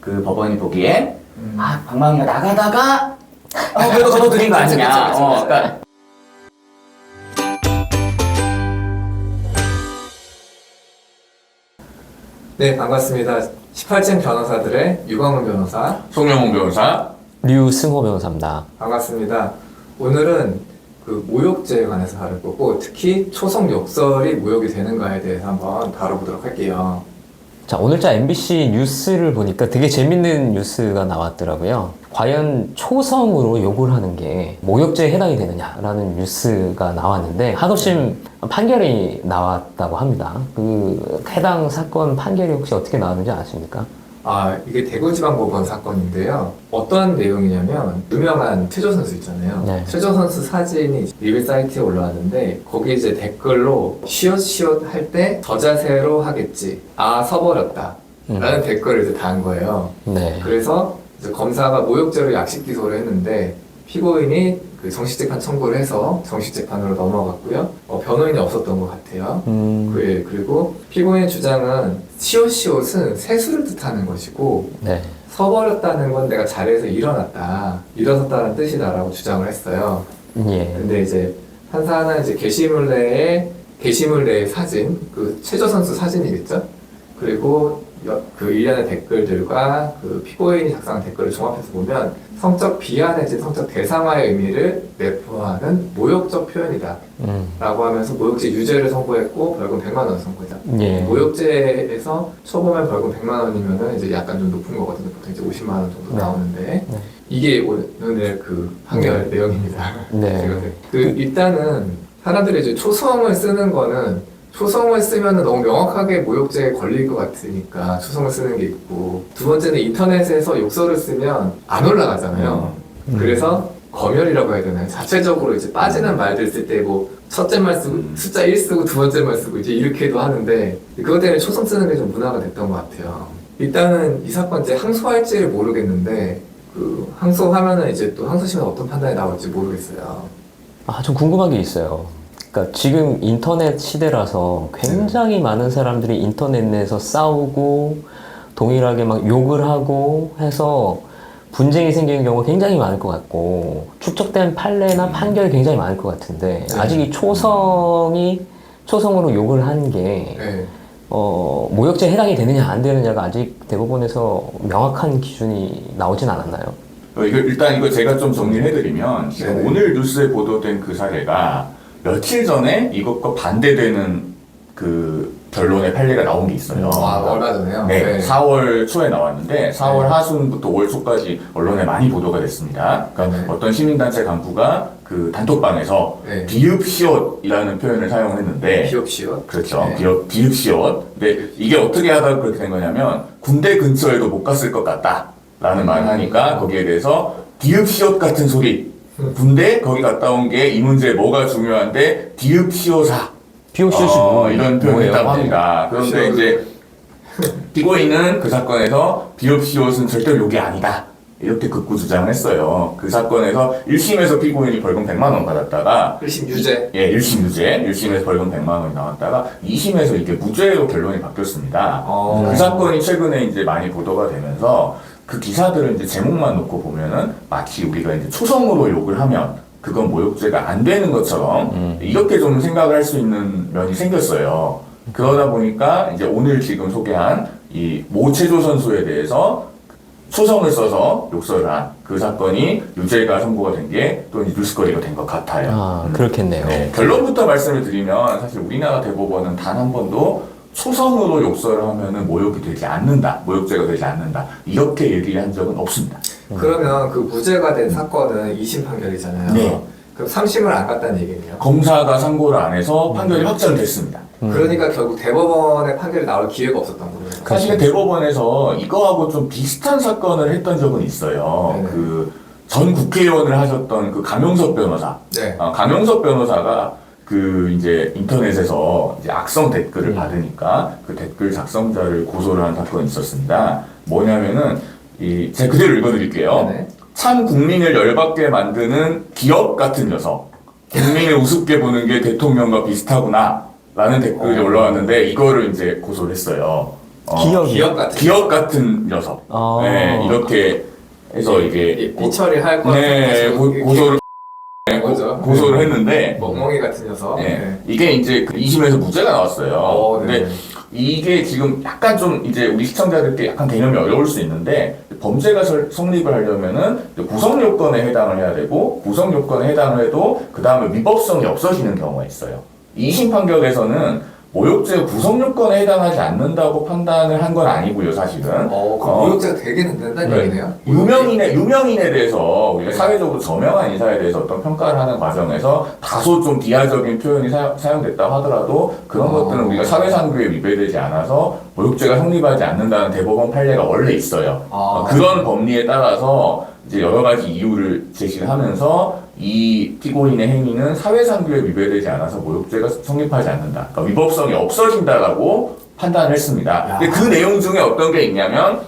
그 법원이 보기에 방망이가 나가다가 그래도 접어들인 거 아니냐. 그러니까 네, 반갑습니다. 18층 변호사들의 유광훈 변호사. 송영훈 변호사. 류승호 변호사입니다. 반갑습니다. 오늘은 그 모욕죄에 관해서 다룰 거고, 특히 초성 욕설이 모욕이 되는가에 대해서 한번 다뤄보도록 할게요. 자, 오늘자 MBC 뉴스를 보니까 되게 재밌는 뉴스가 나왔더라고요. 과연 초성으로 욕을 하는 게 모욕죄에 해당이 되느냐라는 뉴스가 나왔는데 하급심 판결이 나왔다고 합니다. 그 해당 사건 판결이 혹시 어떻게 나왔는지 아십니까? 이게 대구지방법원 사건인데요. 어떤 내용이냐면, 유명한 최조 선수 있잖아요. 네. 최조 선수 사진이 리뷰 사이트에 올라왔는데, 거기 이제 댓글로, 시옷 할 때 저자세로 하겠지. 서버렸다. 라는 댓글을 이제 단 거예요. 네. 그래서 이제 검사가 모욕죄로 약식 기소를 했는데, 피고인이 그 정식재판 청구를 해서 정식재판으로 넘어갔고요. 변호인이 없었던 것 같아요. 그리고 피고인의 주장은 시옷은 세수를 뜻하는 것이고, 네. 서버렸다는 건 내가 자리에서 일어섰다는 뜻이다라고 주장을 했어요. 예. 근데 이제 판사는 이제 게시물 내의 사진, 그 최저 선수 사진이겠죠? 그리고 그 일련의 댓글들과 그 피고인이 작성한 댓글을 종합해서 보면 성적 비하 내지 성적 대상화의 의미를 내포하는 모욕적 표현이다 라고 하면서 모욕죄 유죄를 선고했고 벌금 100만 원 선고했다. 예. 모욕죄에서 초범의 벌금 100만 원이면은 이제 약간 좀 높은 거거든요. 보통 이제 50만 원 정도 네. 나오는데 네. 이게 오늘 그 판결 내용입니다. 네. 일단은 사람들이 이제 초성을 쓰는 거는 초성을 쓰면 너무 명확하게 모욕죄에 걸릴 것 같으니까 초성을 쓰는 게 있고, 두 번째는 인터넷에서 욕설을 쓰면 안 올라가잖아요. 그래서 검열이라고 해야 되나요? 자체적으로 이제 빠지는 말들 쓸 때 뭐 첫째 말 쓰고 숫자 1 쓰고 두 번째 말 쓰고 이제 이렇게도 하는데, 그것 때문에 초성 쓰는 게 좀 문화가 됐던 것 같아요. 일단은 이 사건 이제 항소할지를 모르겠는데, 그 항소하면은 이제 또 항소심에 어떤 판단이 나올지 모르겠어요. 좀 궁금한 게 있어요. 그러니까 지금 인터넷 시대라서 굉장히 많은 사람들이 인터넷 내에서 싸우고 동일하게 막 욕을 하고 해서 분쟁이 생기는 경우가 굉장히 많을 것 같고, 축적된 판례나 판결이 굉장히 많을 것 같은데, 아직 이 초성으로 욕을 하는 게 모욕죄에 해당이 되느냐 안 되느냐가 아직 대법원에서 명확한 기준이 나오진 않았나요? 일단 이거 제가 좀 정리를 해드리면, 지금 오늘 뉴스에 보도된 그 사례가 며칠 전에 이것과 반대되는 그 결론의 판례가 나온 게 있어요. 얼마 전에요? 네, 4월 초에 나왔는데 4월 하순부터 5월 초까지 언론에 많이 보도가 됐습니다. 그러니까 어떤 시민단체 간부가 그 단톡방에서 비읍시옷이라는 표현을 사용했는데, 비읍시옷? 그렇죠. 비읍시옷. 근데 이게 어떻게 하다가 그렇게 된 거냐면, 군대 근처에도 못 갔을 것 같다라는 말을 하니까 거기에 대해서 비읍시옷 같은 소리. 군대 거기 갔다 온 게 이 문제에 뭐가 중요한데 비읍시오사. 비읍시옷이 이런 표현을 했다고 합니다. 그런데 이제 피고인은 그 사건에서 비읍시옷은 절대 욕이 아니다, 이렇게 극구 주장을 했어요. 그 사건에서 1심에서 피고인이 벌금 100만 원 받았다가 1심 유죄? 예, 1심 유죄. 1심에서 벌금 100만 원이 나왔다가 2심에서 이게 무죄로 결론이 바뀌었습니다. 그 사건이 최근에 이제 많이 보도가 되면서 그 기사들은 이제 제목만 놓고 보면은 마치 우리가 이제 초성으로 욕을 하면 그건 모욕죄가 안 되는 것처럼 이렇게 좀 생각을 할 수 있는 면이 생겼어요. 그러다 보니까 이제 오늘 지금 소개한 이 모체조 선수에 대해서 초성을 써서 욕설을 한 그 사건이 유죄가 선고가 된 게 또 뉴스거리가 된 것 같아요. 그렇겠네요. 네, 결론부터 말씀을 드리면 사실 우리나라 대법원은 단 한 번도 초성으로 욕설을 하면은 모욕이 되지 않는다, 모욕죄가 되지 않는다, 이렇게 얘기한 적은 없습니다. 그러면 그 무죄가 된 사건은 2심 판결이잖아요. 네. 그럼 3심을 안 갔다는 얘기네요. 검사가 상고를 안 해서 판결이 확정됐습니다. 그러니까 결국 대법원의 판결이 나올 기회가 없었던 거예요. 사실 대법원에서 이거하고 좀 비슷한 사건을 했던 적은 있어요. 네네. 그 전 국회의원을 하셨던 그 강용석 변호사. 네. 강용석 변호사가 그 이제 인터넷에서 이제 악성 댓글을 받으니까 그 댓글 작성자를 고소를 한 사건이 있었습니다. 뭐냐면은 제가 그대로 읽어드릴게요. 네네. 참 국민을 열받게 만드는 기업 같은 녀석. 국민을 우습게 보는 게 대통령과 비슷하구나 라는 댓글이 올라왔는데 이거를 이제 고소를 했어요. 기억 같은 녀석. 아. 네, 이렇게 해서 이게 삐처리할 것 네, 같은 고소를 거죠. 고소를 했는데 멍멍이 같은 녀석. 네. 이게 이제 그 2심에서 무죄가 나왔어요. 네. 근데 이게 지금 약간 좀 이제 우리 시청자들께 약간 개념이 어려울 수 있는데 범죄가 성립을 하려면은 구성 요건에 해당을 해야 되고 구성 요건에 해당을 해도 그 다음에 위법성이 없어지는 경우가 있어요. 2심 판결에서는 모욕죄 구성 요건에 해당하지 않는다고 판단을 한 건 아니고요, 사실은. 그럼 모욕죄가 되게는 된다는 네. 얘기네요. 유명인에 대해서 우리가 사회적으로 저명한 인사에 대해서 어떤 평가를 하는 과정에서 다소 좀 비하적인 표현이 사용됐다 하더라도 그런 것들은 우리가 사회상규에 위배되지 않아서 모욕죄가 성립하지 않는다는 대법원 판례가 원래 있어요. 그런 법리에 따라서 이제 여러 가지 이유를 제시를 하면서 이 피고인의 행위는 사회상규에 위배되지 않아서 모욕죄가 성립하지 않는다. 그러니까 위법성이 없어진다라고 판단을 했습니다. 근데 그 내용 중에 어떤 게 있냐면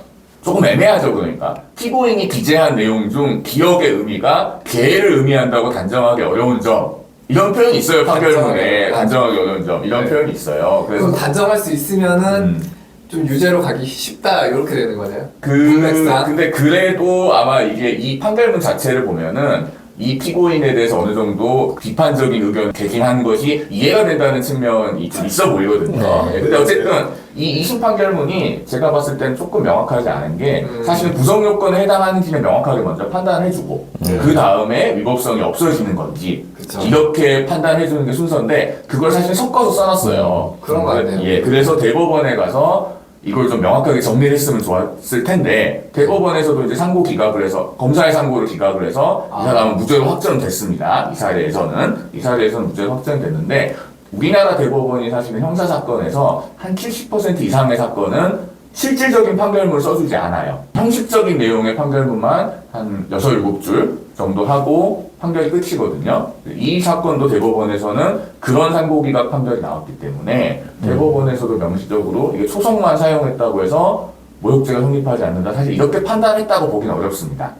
조금 애매하죠, 그러니까. 피고인이 기재한 내용 중 기억의 의미가 개를 의미한다고 단정하기 어려운 점. 이런 표현이 있어요, 판결문에. 단정하기 어려운 점. 이런 표현이 있어요. 그래서 단정할 수 있으면은 좀 유죄로 가기 쉽다, 이렇게 되는 거네요. 근데 그래도 아마 이게 이 판결문 자체를 보면은 이 피고인에 대해서 어느 정도 비판적인 의견을 개진한 것이 이해가 된다는 측면이 좀 있어 보이거든요. 근데 어쨌든 이 2심 판결문이 제가 봤을 때는 조금 명확하지 않은 게 사실은 구성 요건에 해당하는지는 명확하게 먼저 판단해주고 그 다음에 위법성이 없어지는 건지 그쵸. 이렇게 판단해주는 게 순서인데 그걸 사실 섞어서 써놨어요. 그런 거 같네요. 예, 그래서 대법원에 가서 이걸 좀 명확하게 정리를 했으면 좋았을 텐데 대법원에서도 이제 상고 기각을 해서 검사의 상고를 기각을 해서 이 사람은 무죄로 확정됐습니다. 이 사례에서는 무죄로 확정됐는데 우리나라 대법원이 사실은 형사 사건에서 한 70% 이상의 사건은 실질적인 판결문을 써주지 않아요. 형식적인 내용의 판결문만 한 6, 7줄 정도 하고 판결이 끝이거든요. 이 사건도 대법원에서는 그런 상고기각 판결이 나왔기 때문에 대법원에서도 명시적으로 이게 초성만 사용했다고 해서 모욕죄가 성립하지 않는다. 사실 이렇게 판단했다고 보기는 어렵습니다.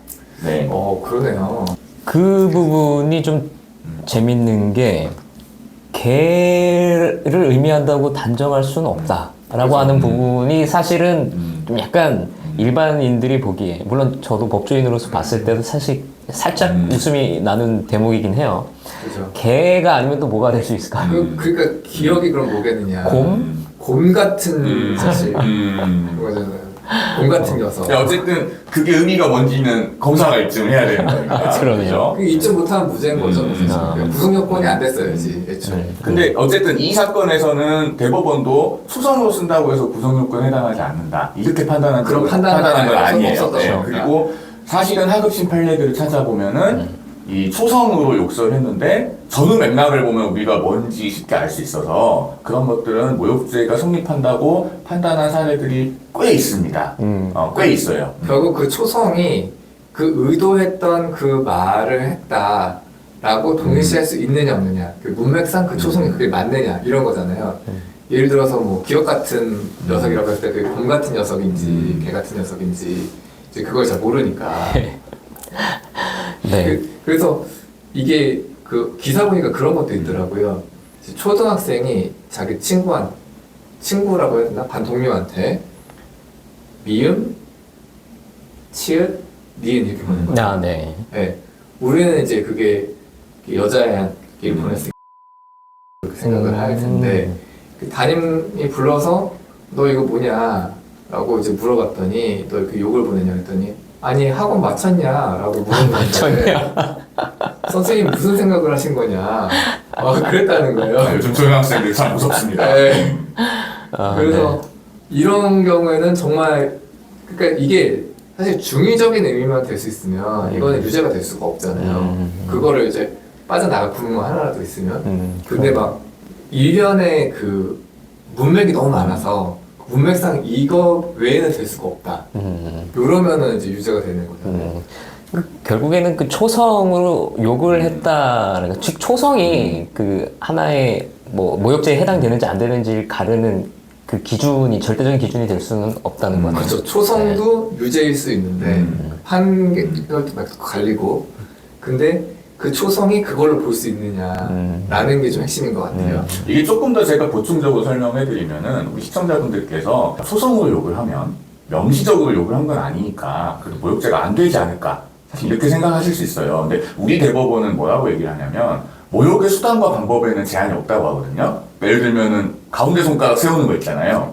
네. 그러네요. 그 부분이 좀 재밌는 게 개를 의미한다고 단정할 수는 없다라고 하는 부분이 사실은 좀 약간 일반인들이 보기에 물론 저도 법조인으로서 봤을 때도 사실 살짝 웃음이 나는 대목이긴 해요. 그죠. 개가 아니면 또 뭐가 될 수 있을까요? 그러니까 기억이 그럼 뭐겠느냐. 곰? 곰 같은 사실 그거잖아요. 곰 같은 녀석. 네, 어쨌든 그게 의미가 뭔지는 검사가 입증을 해야 되는 거니까. 그러네요. 그게 입증 못하면 무죄인 거죠. 사실. 구성 요건이 안 됐어야지. 애초에. 근데 어쨌든 이 사건에서는 대법원도 초성으로 쓴다고 해서 구성 요건에 해당하지 않는다. 이렇게 판단한 그런 건 판단은 아니에요. 없었던 네. 거니까. 그리고 사실은 하급심 판례들을 찾아보면은 이 초성으로 욕설을 했는데 전후 맥락을 보면 우리가 뭔지 쉽게 알 수 있어서 그런 것들은 모욕죄가 성립한다고 판단한 사례들이 꽤 있습니다. 꽤 있어요. 결국 그 초성이 그 의도했던 그 말을 했다라고 동일시할 수 있느냐 없느냐, 그 문맥상 그 초성이 그게 맞느냐 이런 거잖아요. 예를 들어서 뭐 기억 같은 녀석이라고 했을 때 그게 곰 같은 녀석인지 개 같은 녀석인지 이제 그걸 잘 모르니까. 네. 그래서 이게 그 기사 보니까 그런 것도 있더라고요. 초등학생이 자기 친구라고 해야 되나? 반 동료한테 미음, 치읓, 니은 이렇게 보는 거예요. 아, 네. 네. 우리는 이제 그게 여자애한테 보냈을 그렇게 생각을 할 텐데 그 담임이 불러서 너 이거 뭐냐? 라고 이제 물어봤더니 너 이렇게 욕을 보냈냐 했더니 아니 학원 마쳤냐? 라고 물은 건데 선생님 무슨 생각을 하신 거냐? 그랬다는 거예요. 요즘 초등학생들 참 무섭습니다. 네. 그래서 네. 이런 경우에는 정말 그러니까 이게 사실 중의적인 의미만 될 수 있으면 이거는 유죄가 될 수가 없잖아요. 그거를 이제 빠져나갈 부분만 하나라도 있으면. 근데 막 일련의 그 문맥이 너무 많아서 문맥상 이거 외에는 될 수가 없다. 이러면은 이제 유죄가 되는 거잖아요. 결국에는 그 초성으로 욕을 했다는 거, 즉 초성이 그 하나의 뭐 모욕죄에 해당되는지 안 되는지를 가르는 그 기준이 절대적인 기준이 될 수는 없다는 거죠. 그렇죠. 초성도 유죄일 수 있는데 판결도 막 갈리고. 근데 그 초성이 그걸로 볼 수 있느냐라는 게 좀 핵심인 것 같아요. 이게 조금 더 제가 보충적으로 설명해드리면은 우리 시청자분들께서 초성으로 욕을 하면 명시적으로 욕을 한 건 아니니까 그래도 모욕죄가 안 되지 않을까 사실 이렇게 생각하실 수 있어요. 근데 우리 대법원은 뭐라고 얘기를 하냐면 모욕의 수단과 방법에는 제한이 없다고 하거든요. 예를 들면은 가운데 손가락 세우는 거 있잖아요.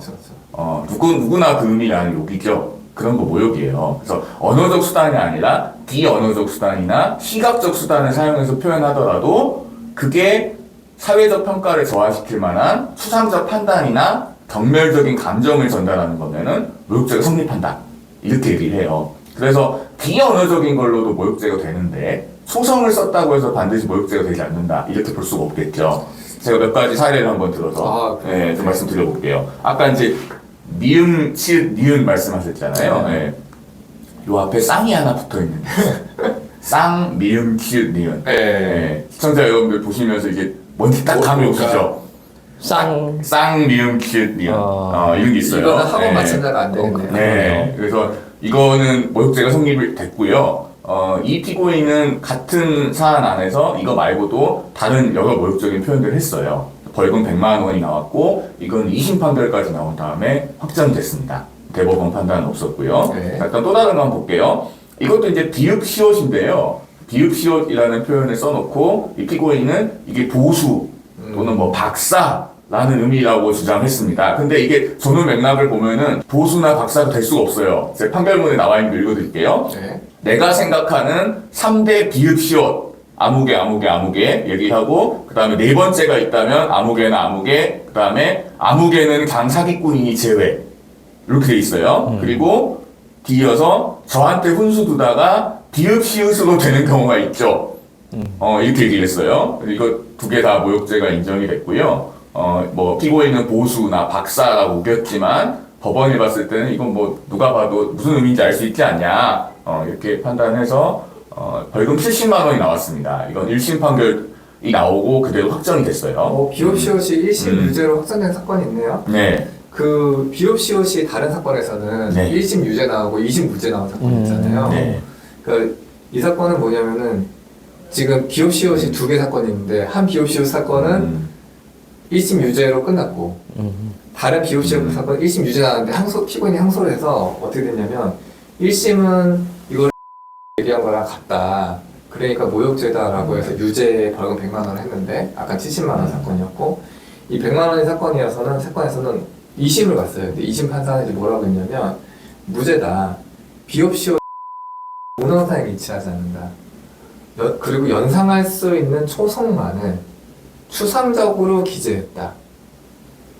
누구나 그 의미가 아닌 욕이죠. 그런 거 모욕이에요. 그래서 언어적 수단이 아니라 비언어적 수단이나 시각적 수단을 사용해서 표현하더라도 그게 사회적 평가를 저하시킬 만한 추상적 판단이나 경멸적인 감정을 전달하는 거면은 모욕죄가 성립한다. 이렇게 얘기를 해요. 그래서 비언어적인 걸로도 모욕죄가 되는데 초성을 썼다고 해서 반드시 모욕죄가 되지 않는다. 이렇게 볼 수가 없겠죠. 제가 몇 가지 사례를 한번 들어서 좀 말씀드려볼게요. 아까 이제 니은, 치읓, 니은 말씀하셨잖아요. 네. 요 앞에 쌍이 하나 붙어 있는데 쌍, 미음, 치읓, 니은. 네. 시청자 여러분들 보시면서 이게 뭔지 딱 감이 오시죠? 쌍, 미음, 치읓, 니은. 이런 게 있어요. 이거는 학원 마찬가지가 안 되겠네요. 네. 그래서 이거는 모욕죄가 성립이 됐고요. 이 피고인은 같은 사안 안에서 이거 말고도 다른 여러 모욕적인 표현들을 했어요. 벌금 100만 원이 나왔고 이건 2심 판결까지 나온 다음에 확정됐습니다. 대법원 판단은 없었고요. 네. 일단 또 다른 거 한번 볼게요. 이것도 이제 비읍시옷인데요. 비읍시옷이라는 표현을 써놓고 이 피고인은 이게 보수 또는 뭐 박사라는 의미라고 주장했습니다. 근데 이게 전후 맥락을 보면은 보수나 박사가 될 수가 없어요. 제 판결문에 나와 있는 거 읽어드릴게요. 네. 내가 생각하는 3대 비읍시옷 아무개 얘기하고 그 다음에 네 번째가 있다면 아무개나 아무개 그 다음에 아무개는 강사기꾼이니 제외 이렇게 돼 있어요. 그리고 뒤이어서 저한테 훈수 두다가 비읍시옷으로 되는 경우가 있죠. 이렇게 얘기를 했어요. 이거 두 개 다 모욕죄가 인정이 됐고요. 뭐 피고인은 보수나 박사라고 우겼지만 법원이 봤을 때는 이건 뭐 누가 봐도 무슨 의미인지 알 수 있지 않냐 이렇게 판단해서 벌금 70만 원이 나왔습니다. 이건 1심 판결이 나오고 그대로 확정이 됐어요. 비옵시옷이 1심 유죄로 확정된 사건이 있네요. 네. 그 비옵시옷이 다른 사건에서는 네. 1심 유죄 나오고 2심 무죄 나온 사건이 있잖아요. 네. 그러니까 이 사건은 뭐냐면은 지금 비옵시옷이 두 개 사건이 있는데 한 비옵시옷 사건은 1심 유죄로 끝났고 다른 비옵시옷 사건 1심 유죄 나왔는데 피고인이 항소를 해서 어떻게 됐냐면 1심은 이걸 얘기한 거랑 같다. 그러니까 모욕죄다라고 해서 유죄 벌금 100만 원을 했는데 아까 70만 원 사건이었고 이 100만 원의 사건에서는 2심을 갔어요. 근데 2심 판사는 이제 뭐라고 했냐면 무죄다. 비옵시오 문헌상에 위치하지 않는다. 그리고 연상할 수 있는 초성만을 추상적으로 기재했다.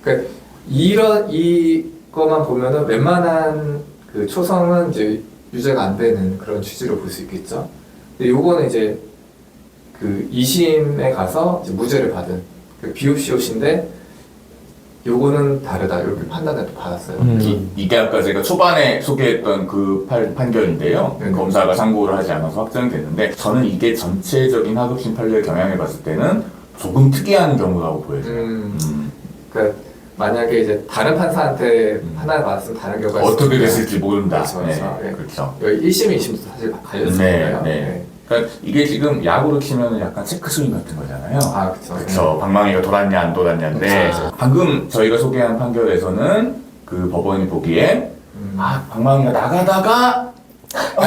그러니까 이거만 보면은 웬만한 그 초성은 이제 유죄가 안 되는 그런 취지로 볼 수 있겠죠. 근데 요거는 이제 그 2심에 가서 이제 무죄를 받은 그 비옵시옷인데 요거는 다르다 이렇게 판단을 또 받았어요. 이게 아까 제가 초반에 소개했던 그 판결인데요. 네. 검사가 상고를 하지 않아서 확정됐는데 저는 이게 전체적인 하급심 판례 경향을 봤을 때는 조금 특이한 경우라고 보여져요. 그러니까 만약에 이제 다른 판사한테 판단을 받았으면 다른 결과가 어떻게 됐을지 모른다. 그렇죠. 네. 네. 그렇죠. 여기 1심, 2심도 사실 갈렸으니까요. 네. 그러니까 이게 지금 야구로 치면 약간 체크 스윙 같은 거잖아요. 아, 그렇죠. 그렇죠. 방망이가 돌았냐 안 돌았냐인데 그렇죠. 방금 저희가 소개한 판결에서는 그 법원이 보기에 방망이가 나가다가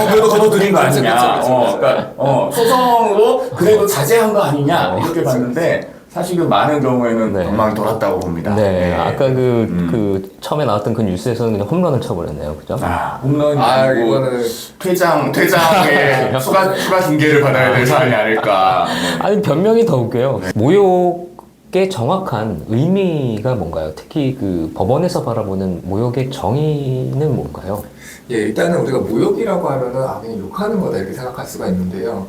그래도 걷어들인 거 아니냐. 그러니까 소송으로 그래도 자제한 거 아니냐 이렇게 봤는데 사실은 많은 경우에는 네. 방망이 돌았다고 봅니다. 네, 아까 그 처음에 나왔던 그 뉴스에서는 그냥 홈런을 쳐버렸네요, 그죠? 홈런이 아니고 이거는 퇴장의 추가 징계를 받아야 될 사안이 아닐까. 아니 변명이 더 웃겨요. 모욕의 정확한 의미가 뭔가요? 특히 그 법원에서 바라보는 모욕의 정의는 뭔가요? 예, 일단은 우리가 모욕이라고 하면은 그냥 욕하는 거다 이렇게 생각할 수가 있는데요.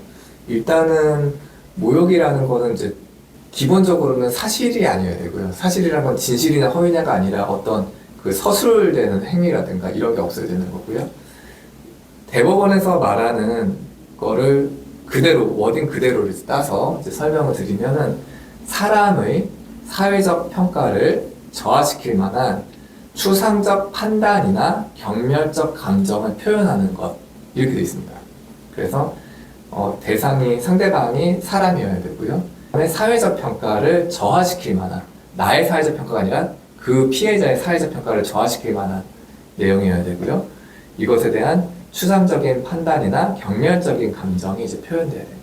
일단은 모욕이라는 거는 이제 기본적으로는 사실이 아니어야 되고요. 사실이란 건 진실이나 허위냐가 아니라 어떤 그 서술되는 행위라든가 이런 게 없어야 되는 거고요. 대법원에서 말하는 거를 그대로 워딩 그대로 따서 이제 설명을 드리면은 사람의 사회적 평가를 저하시킬 만한 추상적 판단이나 경멸적 감정을 표현하는 것 이렇게 되어 있습니다. 그래서 대상이 상대방이 사람이어야 되고요. 그다음에 사회적 평가를 저하시킬 만한 나의 사회적 평가가 아니라 그 피해자의 사회적 평가를 저하시킬 만한 내용이어야 되고요. 이것에 대한 추상적인 판단이나 경멸적인 감정이 이제 표현돼야 됩니다.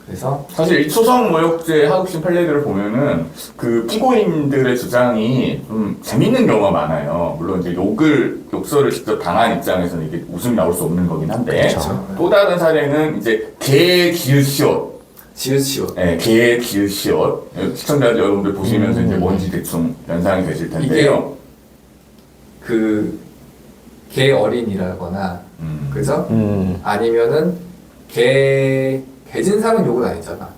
그래서 사실 이 초성 모욕죄 하급심 판례들을 보면은 그 피고인들의 주장이 좀 재밌는 경우가 많아요. 물론 이제 욕설을 직접 당한 입장에서는 이게 웃음이 나올 수 없는 거긴 한데 그렇죠. 또 다른 사례는 이제 개 기읒시옷. 지읒시옷. 네, 개 기읒시옷. 시청자들 여러분들 보시면서 이제 뭔지 대충 연상이 되실 텐데요. 개 어린이라거나 그죠? 아니면은 개진상은 욕은 아니잖아.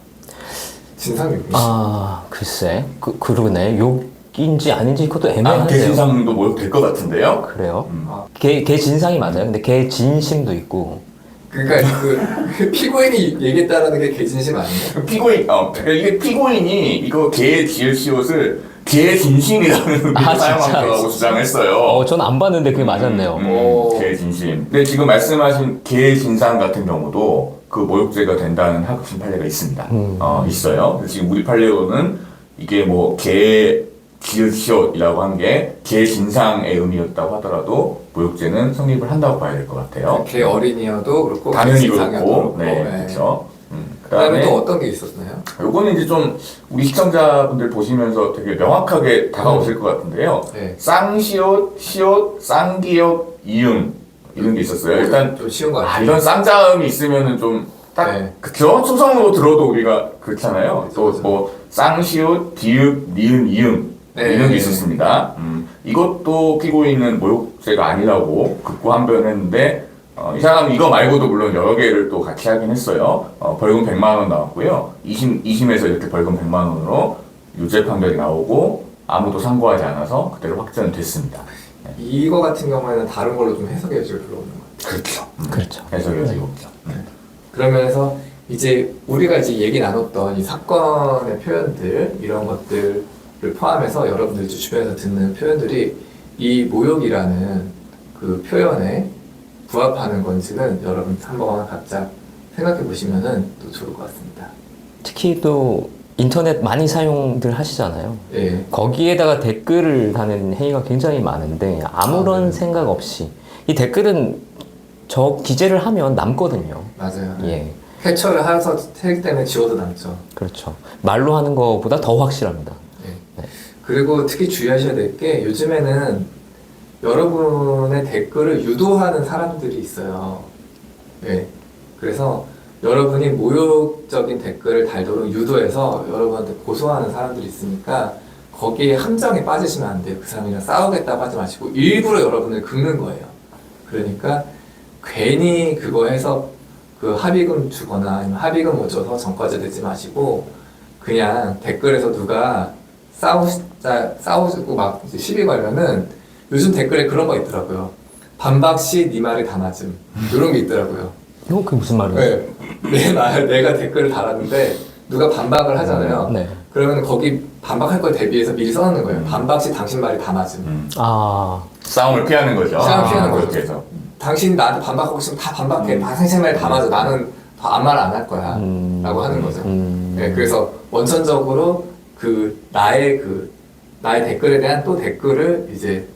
진상욕이지. 아, 글쎄. 그러네. 욕인지 아닌지 그것도 아, 애매한데요. 개진상도 모욕될 것 같은데요. 그래요? 개 진상이 맞아요. 근데 개 진심도 있고. 그러니까 그 피고인이 얘기했다라는 게 개진심 아니에요? 그러니까 이게 피고인이 이거 개 기읒시옷을 개 진심이라는 의미로 아, 사용한 진짜? 거라고 주장했어요. 전 안 봤는데 그게 맞았네요. 개 진심. 근데 지금 말씀하신 개 진상 같은 경우도 그 모욕죄가 된다는 하급심 판례가 있습니다. 있어요. 그래서 지금 우리 판례로는 이게 뭐 개 기읒시옷이라고 한 게 개 진상의 의미였다고 하더라도 모욕죄는 성립을 한다고 봐야 될 것 같아요. 개 어린이여도 그렇고 당연히 진상이어도 그렇고, 네, 네. 그렇죠. 그다음에 또 어떤 게 있었나요? 요거는 이제 좀 우리 시청자분들 보시면서 되게 명확하게 다가오실 것 같은데요. 네. 쌍시옷, 시옷, 쌍기옷, 이응 이런 게 있었어요. 일단 좀 쉬운 거 같아요. 이런 쌍자음이 있으면은 좀 딱 네. 그쵸? 초성으로 들어도 우리가 그렇잖아요. 그쵸, 또 그쵸. 뭐 쌍시옷, 디읒, 니은, 이응 네. 이런 게 있었습니다. 이것도 피고인은 모욕죄가 아니라고 극구한변했는데 이 사람은 이거 말고도 물론 여러 개를 또 같이 하긴 했어요. 벌금 100만 원 나왔고요. 2심에서 이렇게 벌금 100만 원으로 유죄 판결이 나오고 아무도 상고하지 않아서 그대로 확정됐습니다. 이거 같은 경우에는 다른 걸로 좀 해석해 줄 필요가 없는 것 같아요. 그렇죠. 그렇죠. 해석이 어디 없죠. 그러면서 이제 우리가 이제 얘기 나눴던 이 사건의 표현들 이런 것들을 포함해서 여러분들 이제 주변에서 듣는 표현들이 이 모욕이라는 그 표현에 부합하는 건지는 여러분 한번 각자 생각해 보시면은 또 좋을 것 같습니다. 특히 또 인터넷 많이 사용들 하시잖아요. 예. 거기에다가 댓글을 다는 행위가 굉장히 많은데 아무런 네. 생각 없이 이 댓글은 저 기재를 하면 남거든요. 맞아요. 예, 캡처를 해서 하기 때문에 지워도 남죠. 그렇죠. 말로 하는 것보다 더 확실합니다. 예. 그리고 특히 주의하셔야 될 게 요즘에는 여러분의 댓글을 유도하는 사람들이 있어요. 예. 그래서 여러분이 모욕적인 댓글을 달도록 유도해서 여러분한테 고소하는 사람들이 있으니까 거기에 함정에 빠지시면 안 돼요. 그 사람이랑 싸우겠다고 하지 마시고 일부러 여러분을 긁는 거예요. 그러니까 괜히 그거 해서 그 합의금 주거나 아니면 합의금 못 줘서 전과자 되지 마시고 그냥 댓글에서 누가 싸우고 막 이제 시비 걸면은 요즘 댓글에 그런 거 있더라고요. 반박시 네 말이 다 맞음. 이런 게 있더라고요. 그게 무슨 말이에요? 네. 내가 댓글을 달았는데 누가 반박을 하잖아요. 네. 그러면 거기 반박할 걸 대비해서 미리 써놓는 거예요. 반박시 당신 말이 다 맞음. 아, 싸움을 피하는 거죠. 싸움을 피하는 거죠. 그렇게 해서. 당신이 나한테 반박하고 싶으면 다 반박해. 당신 말이 다 맞아. 나는 아무 말 안 할 거야. 라고 하는 거죠. 네, 그래서 원천적으로 나의 댓글에 대한 또 댓글을 이제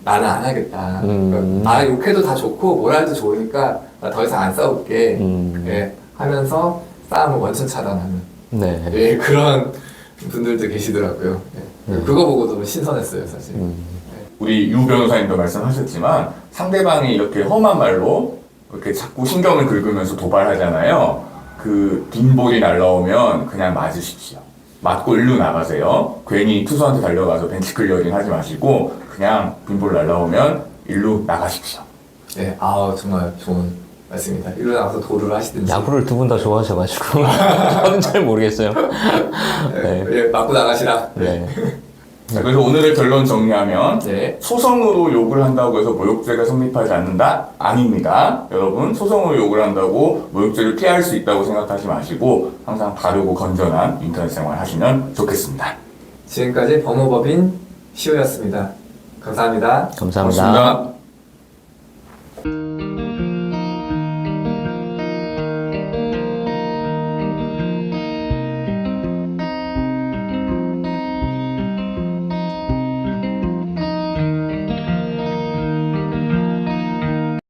나는 안 하겠다. 그러니까 나 욕해도 다 좋고 뭐라 해도 좋으니까 나 더 이상 안 싸울게. 예, 하면서 싸움을 원천 차단하는 네. 예, 그런 분들도 계시더라고요. 예. 그거 보고도 신선했어요, 사실. 우리 유 변호사님도 말씀하셨지만 상대방이 이렇게 험한 말로 이렇게 자꾸 신경을 긁으면서 도발하잖아요. 그 빈볼이 날라오면 그냥 맞으십시오. 맞고 일루 나가세요. 괜히 투수한테 달려가서 벤치 클리어링 하지 마시고 그냥 빈볼 날라오면 일루 나가십시오. 네, 정말 좋은 말씀입니다. 일로 나가서 도루를 하시든지. 야구를 두 분 다 좋아하셔가지고 저는 잘 모르겠어요. 네. 예, 맞고 나가시라. 네. 자, 그래서 오늘의 결론 정리하면 네. 소송으로 욕을 한다고 해서 모욕죄가 성립하지 않는다? 아닙니다. 여러분 소송으로 욕을 한다고 모욕죄를 피할 수 있다고 생각하지 마시고 항상 바르고 건전한 인터넷 생활 하시면 좋겠습니다. 지금까지 법무법인 시호였습니다. 감사합니다. 감사합니다. 고맙습니다.